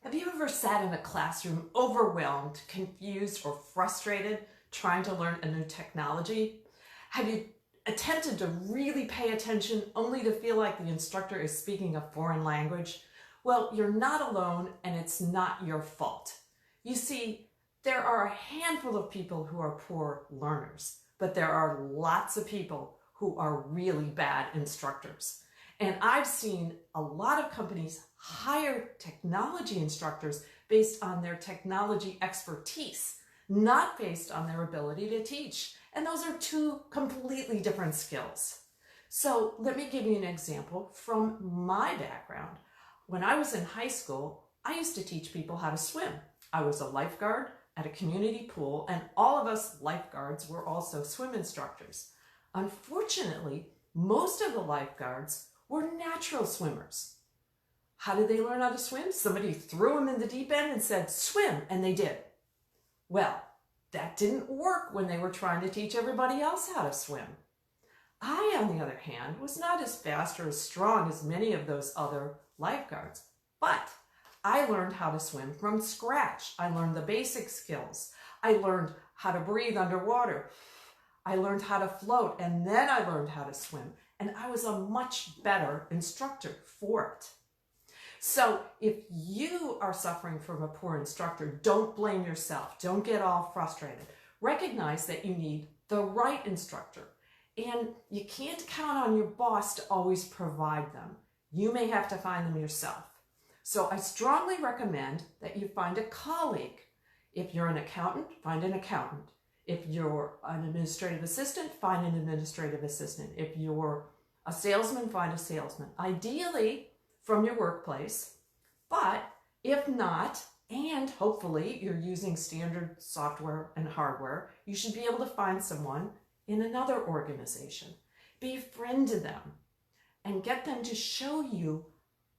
Have you ever sat in a classroom overwhelmed, confused, or frustrated trying to learn a new technology? Have you attempted to really pay attention only to feel like the instructor is speaking a foreign language? Well, you're not alone and it's not your fault. You see, there are a handful of people who are poor learners, but there are lots of people who are really bad instructors. And I've seen a lot of companies hire technology instructors based on their technology expertise, not based on their ability to teach. And those are two completely different skills. So let me give you an example from my background. When I was in high school, I used to teach people how to swim. I was a lifeguard at a community pool, and all of us lifeguards were also swim instructors. Unfortunately, most of the lifeguards were natural swimmers. How did they learn how to swim? Somebody threw them in the deep end and said, swim, and they did. Well, that didn't work when they were trying to teach everybody else how to swim. I, on the other hand, was not as fast or as strong as many of those other lifeguards, but I learned how to swim from scratch. I learned the basic skills. I learned how to breathe underwater. I learned how to float, and then I learned how to swim. And I was a much better instructor for it. So if you are suffering from a poor instructor, don't blame yourself. Don't get all frustrated. Recognize that you need the right instructor. And you can't count on your boss to always provide them. You may have to find them yourself. So I strongly recommend that you find a colleague. If you're an accountant, find an accountant. If you're an administrative assistant, find an administrative assistant. If you're a salesman, find a salesman. Ideally from your workplace, but if not, and hopefully you're using standard software and hardware, you should be able to find someone in another organization. Befriend them and get them to show you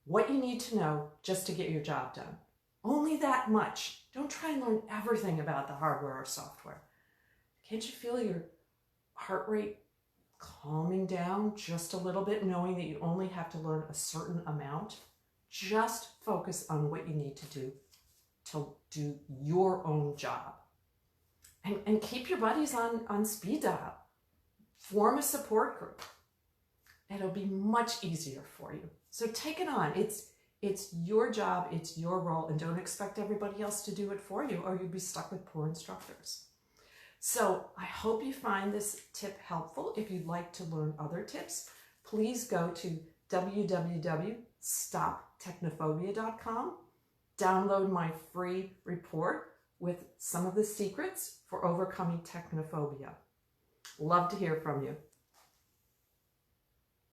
what you need to know just to get your job done. Only that much. Don't try and learn everything about the hardware or software. Can't you feel your heart rate calming down just a little bit, knowing that you only have to learn a certain amount? Just focus on what you need to do your own job. And keep your buddies on speed dial. Form a support group. It'll be much easier for you. So take it on. It's your job, it's your role, and don't expect everybody else to do it for you, or you'll be stuck with poor instructors. So I hope you find this tip helpful. If you'd like to learn other tips, please go to www.stoptechnophobia.com. Download my free report with some of the secrets for overcoming technophobia. Love to hear from you.